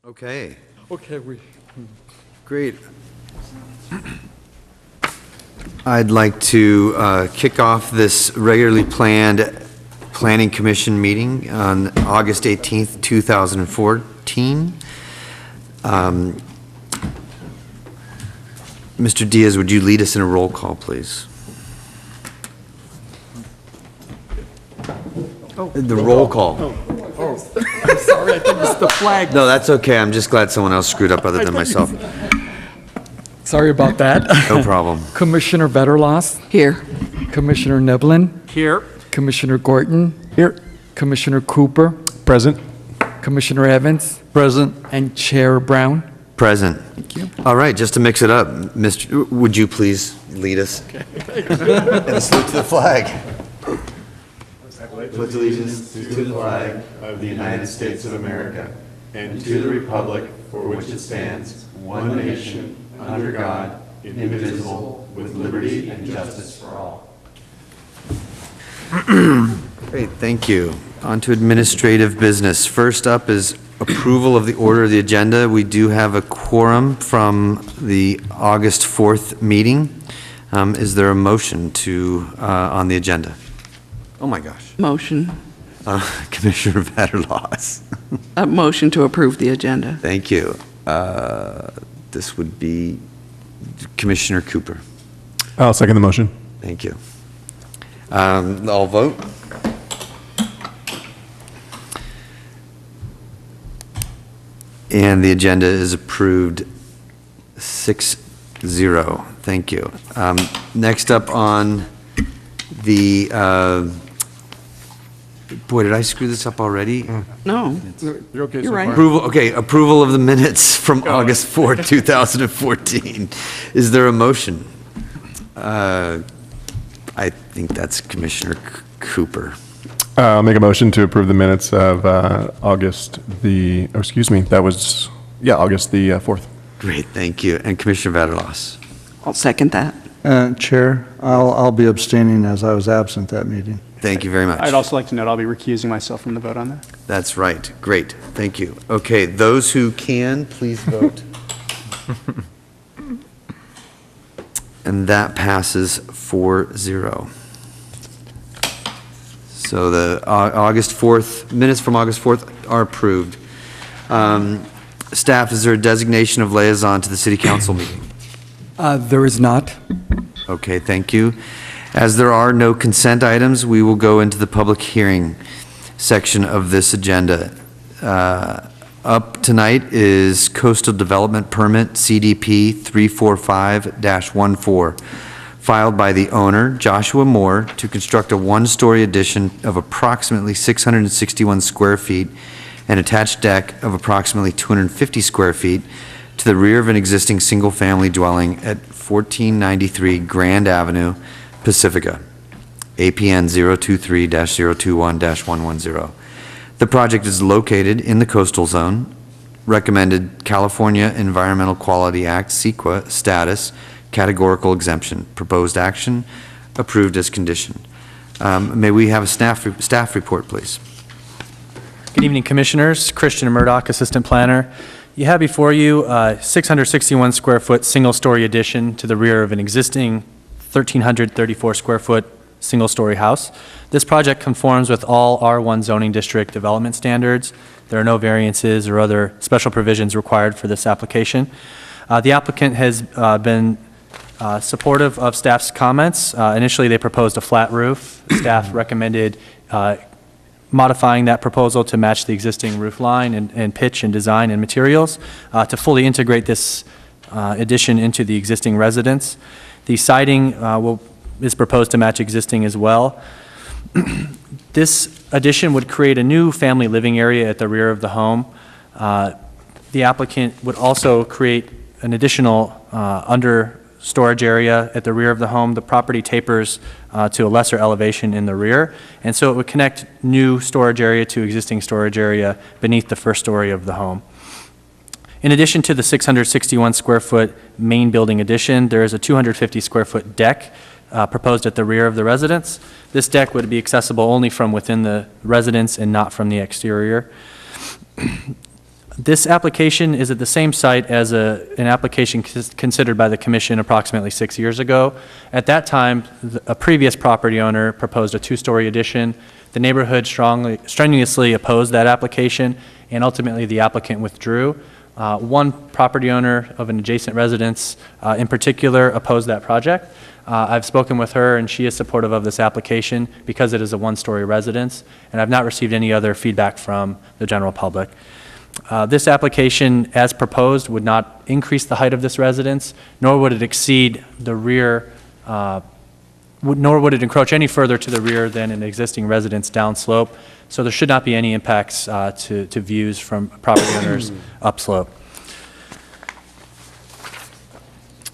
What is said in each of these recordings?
Okay, Okay, great. I'd like to kick off this regularly planned Planning Commission meeting on August 18th, 2014. Mr. Diaz, would you lead us in a roll call, please? The roll call. sorry, I think it's the flag. No, that's okay. I'm just glad someone else screwed up other than myself. Sorry about that. No problem. Commissioner Vetterlos. Here. Commissioner Neblin. Here. Commissioner Gorton. Here. Commissioner Cooper. Present. Commissioner Evans. Present. And Chair Brown. Present. Thank you. All right, just to mix it up, Mr., would you please lead us? Okay. And salute to the flag. Pledge allegiance to the flag of the United States of America and to the republic for which it stands, one nation, under God, indivisible, with liberty and justice for all. Great, thank you. On to administrative business. First up is approval of the order of the agenda. We do have a quorum from the August 4th meeting. Is there a motion to on the agenda? Oh my gosh. Motion. Commissioner Vetterlos. A motion to approve the agenda. Thank you. This would be Commissioner Cooper. I'll second the motion. Thank you. I'll vote. And the agenda is approved 6-0. Thank you. Next up on the, boy, did I screw this up already? No. You're okay You're so right. far. Approval of the minutes from August 4th, 2014. Is there a motion? I think that's Commissioner Cooper. I'll make a motion to approve the minutes of August the 4th. Great, thank you. And Commissioner Vetterlos. I'll second that. Chair, I'll be abstaining as I was absent that meeting. Thank you very much. I'd also like to note I'll be recusing myself from the vote on that. That's right. Great. Thank you. Okay, those who can, please vote. And that passes 4-0. So the August 4th, minutes from August 4th are approved. Staff, is there a designation of liaison to the city council meeting? There is not. Okay, thank you. As there are no consent items, we will go into the public hearing section of this agenda. Up tonight is Coastal Development Permit CDP 345-14, filed by the owner, Joshua Moore, to construct a one-story addition of approximately 661 square feet and attached deck of approximately 250 square feet to the rear of an existing single-family dwelling at 1493 Grand Avenue, Pacifica, APN 023-021-110. The project is located in the coastal zone, recommended California Environmental Quality Act, CEQA status, categorical exemption, proposed action, approved as conditioned. May we have a staff report, please? Good evening, Commissioners. Christian Murdoch, Assistant Planner. You have before you a 661 square foot single story addition to the rear of an existing 1,334 square foot single story house. This project conforms with all R1 zoning district development standards. There are no variances or other special provisions required for this application. The applicant has been supportive of staff's comments. Initially, they proposed a flat roof. Staff recommended modifying that proposal to match the existing roof line and pitch and design and materials to fully integrate this addition into the existing residence. The siding is proposed to match existing as well. This addition would create a new family living area at the rear of the home. The applicant would also create an additional under storage area at the rear of the home. The property tapers to a lesser elevation in the rear, and so it would connect new storage area to existing storage area beneath the first story of the home. In addition to the 661 square foot main building addition, there is a 250 square foot deck proposed at the rear of the residence. This deck would be accessible only from within the residence and not from the exterior. This application is at the same site as an application considered by the commission approximately 6 years ago. At that time, a previous property owner proposed a two-story addition. The neighborhood strenuously opposed that application, and ultimately the applicant withdrew. One property owner of an adjacent residence in particular opposed that project. I've spoken with her, and she is supportive of this application because it is a one-story residence, and I've not received any other feedback from the general public. This application, as proposed, would not increase the height of this residence, nor would it exceed the rear, nor would it encroach any further to the rear than an existing residence downslope. So there should not be any impacts to views from property owners upslope.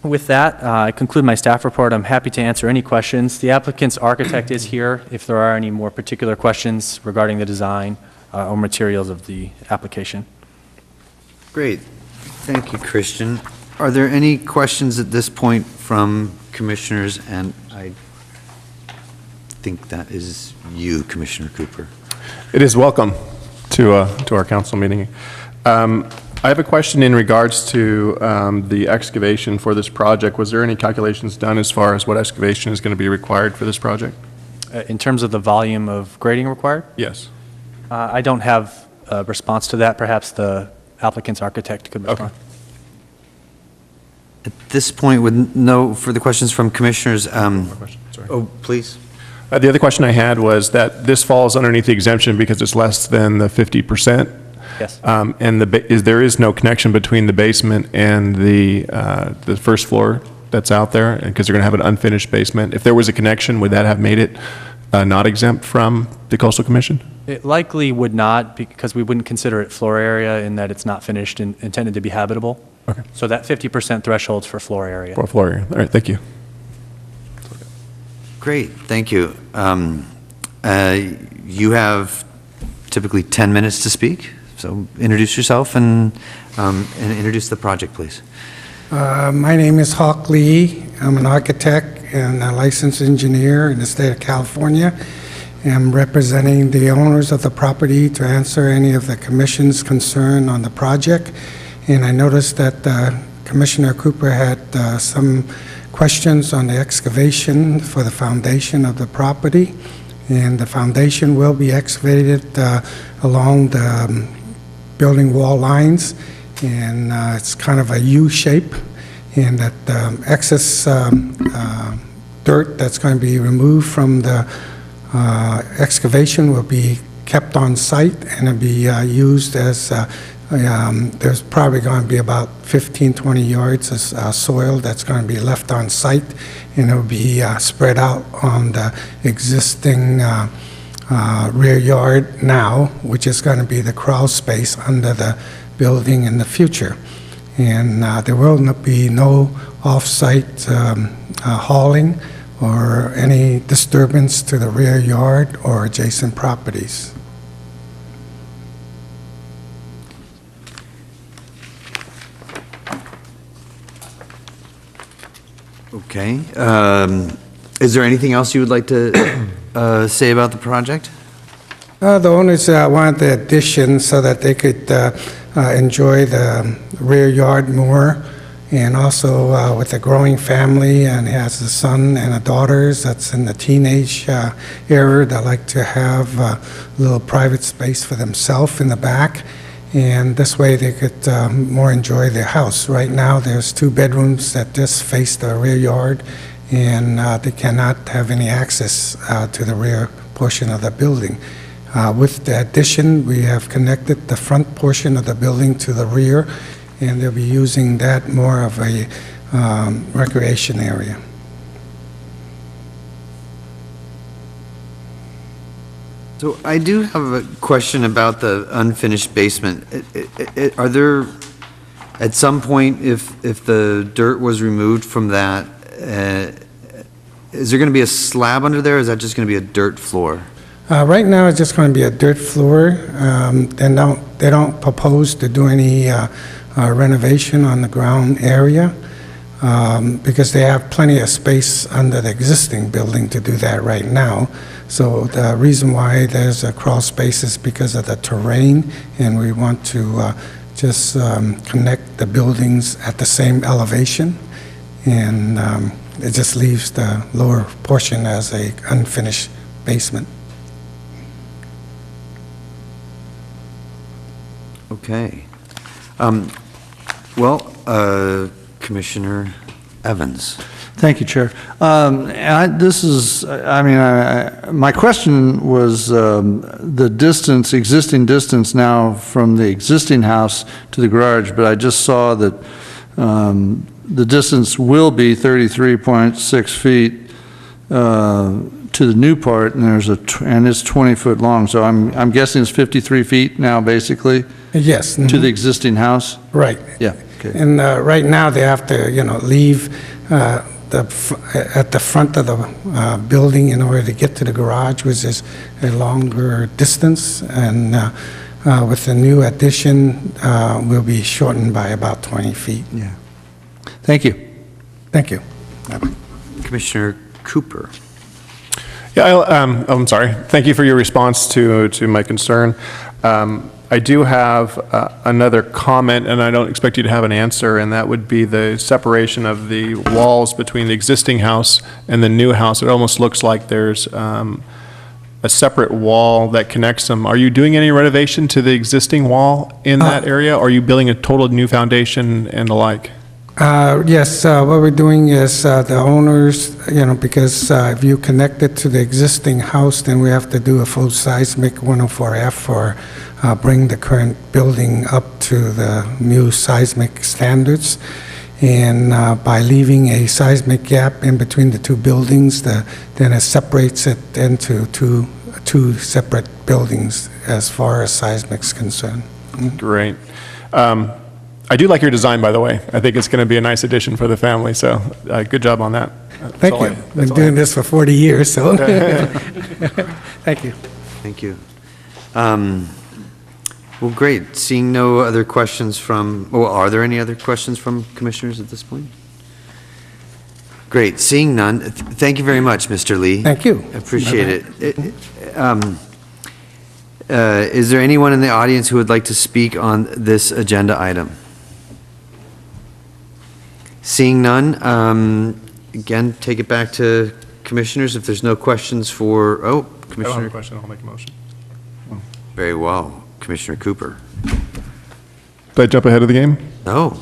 With that, I conclude my staff report. I'm happy to answer any questions. The applicant's architect is here if there are any more particular questions regarding the design or materials of the application. Great. Thank you, Christian. Are there any questions at this point from commissioners? And I think that is you, Commissioner Cooper. It is welcome to our council meeting. I have a question in regards to the excavation for this project. Was there any calculations done as far as what excavation is going to be required for this project? In terms of the volume of grading required, Yes. I don't have a response to that. Perhaps the applicant's architect could respond. At this point, with no further questions from commissioners, Question, sorry. oh, please. The other question I had was that this falls underneath the exemption because it's less than the 50%. Yes. And there is no connection between the basement and the first floor that's out there, because they're going to have an unfinished basement. If there was a connection, would that have made it not exempt from the Coastal Commission? It likely would not, because we wouldn't consider it floor area in that it's not finished and intended to be habitable. Okay. So that 50% threshold's for floor area. For floor area. All right, thank you. Great, thank you. You have typically 10 minutes to speak, so introduce yourself and introduce the project, please. My name is Hawk Lee. I'm an architect and a licensed engineer in the state of California. I'm representing the owners of the property to answer any of the commission's concern on the project. And I noticed that Commissioner Cooper had some questions on the excavation for the foundation of the property. And the foundation will be excavated along the building wall lines. And it's kind of a U shape. And that excess dirt that's going to be removed from the excavation will be kept on site, and it'll be used as, there's probably going to be about 15-20 yards of soil that's going to be left on site, and it'll be spread out on the existing rear yard now, which is going to be the crawl space under the building in the future. And there will be no off-site hauling or any disturbance to the rear yard or adjacent properties. Okay. Is there anything else you would like to say about the project? The owners wanted the addition so that they could enjoy the rear yard more, and also with a growing family, and has a son and a daughter that's in the teenage era that like to have a little private space for themselves in the back, and this way they could more enjoy their house. Right now there's 2 bedrooms that just face the rear yard, and they cannot have any access to the rear portion of the building. With the addition, we have connected the front portion of the building to the rear, and they'll be using that more of a recreation area. So I do have a question about the unfinished basement. Are there, at some point, if the dirt was removed from that, is there going to be a slab under there, or is that just going to be a dirt floor? Right now, it's just going to be a dirt floor. They don't propose to do any renovation on the ground area because they have plenty of space under the existing building to do that right now. So the reason why there's a crawl space is because of the terrain, and we want to just connect the buildings at the same elevation, and it just leaves the lower portion as a unfinished basement. Okay. Commissioner Evans. Thank you, Chair. My question was the distance, existing distance now from the existing house to the garage, but I just saw that the distance will be 33.6 feet to the new part, and and it's 20 foot long, so I'm guessing it's 53 feet now, basically, Yes. to the existing house? Right. Yeah, okay. And right now, they have to, leave at the front of the building in order to get to the garage, which is a longer distance. And with the new addition, will be shortened by about 20 feet. Yeah. Thank you. Thank you. Commissioner Cooper. Yeah, I'm sorry. Thank you for your response to my concern. I do have another comment, and I don't expect you to have an answer, and that would be the separation of the walls between the existing house and the new house. It almost looks like there's a separate wall that connects them. Are you doing any renovation to the existing wall in that area? Or are you building a total new foundation and the like? Yes, what we're doing is the owners, because if you connect it to the existing house, then we have to do a full seismic 104F or bring the current building up to the new seismic standards. And by leaving a seismic gap in between the two buildings, then it separates it into two separate buildings as far as seismic's concerned. Great. I do like your design, by the way. I think it's going to be a nice addition for the family, so good job on that. Thank you. Been doing this for 40 years, so. Thank you. Thank you. Well, great. Seeing no other questions are there any other questions from commissioners at this point? Great. Seeing none, thank you very much, Mr. Lee. Thank you. I appreciate it. Is there anyone in the audience who would like to speak on this agenda item? Seeing none, again, take it back to commissioners. If there's no questions for, I don't have Commissioner. a question. I'll make a motion. Very well. Commissioner Cooper. Did I jump ahead of the game? No. All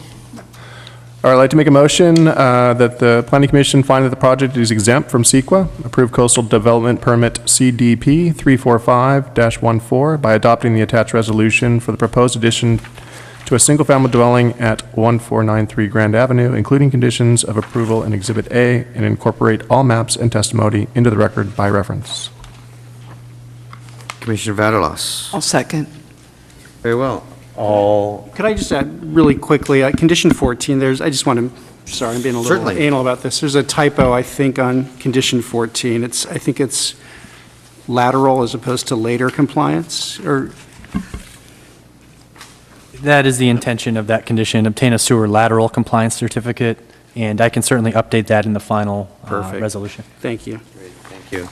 right, I'd like to make a motion that the Planning Commission find that the project is exempt from CEQA, approved coastal development permit CDP 345-14 by adopting the attached resolution for the proposed addition to a single-family dwelling at 1493 Grand Avenue, including conditions of approval in Exhibit A, and incorporate all maps and testimony into the record by reference. Commissioner Vaterlos. I'll second. Very well. Could I just add really quickly, condition 14, I just want to, sorry, I'm being a little Certainly. anal about this. There's a typo, I think, on condition 14. I think it's lateral as opposed to later compliance, or, That is the intention of that condition, obtain a sewer lateral compliance certificate, and I can certainly update that in the final Perfect. resolution. thank you. Great, thank you.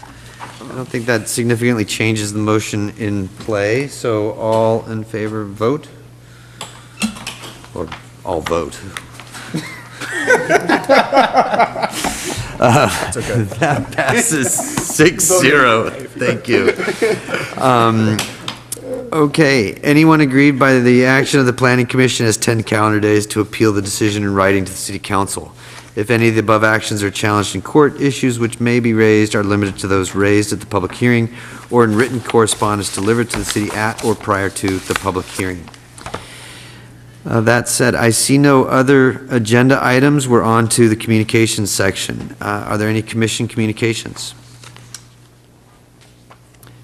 I don't think that significantly changes the motion in play, so all in favor, vote? Or all vote? That passes 6-0. Thank you. Okay, anyone aggrieved by the action of the Planning Commission has 10 calendar days to appeal the decision in writing to the City Council. If any of the above actions are challenged in court, issues which may be raised are limited to those raised at the public hearing or in written correspondence delivered to the city at or prior to the public hearing. That said, I see no other agenda items. We're on to the communications section. Are there any commission communications?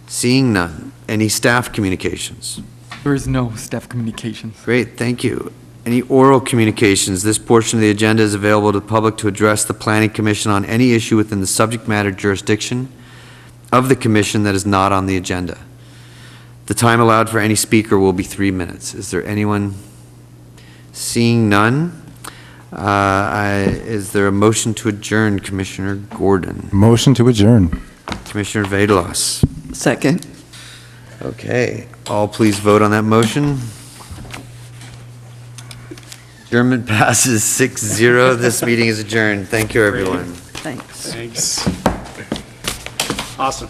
Seeing none. Any staff communications? There is no staff communications. Great, thank you. Any oral communications? This portion of the agenda is available to the public to address the Planning Commission on any issue within the subject matter jurisdiction of the commission that is not on the agenda. The time allowed for any speaker will be 3 minutes. Is there anyone? Seeing none, is there a motion to adjourn, Commissioner Gordon? Motion to adjourn. Commissioner Vadelos? Second. Okay, all please vote on that motion. Adjournment passes 6-0. This meeting is adjourned. Thank you, everyone. Thanks. Thanks. Awesome.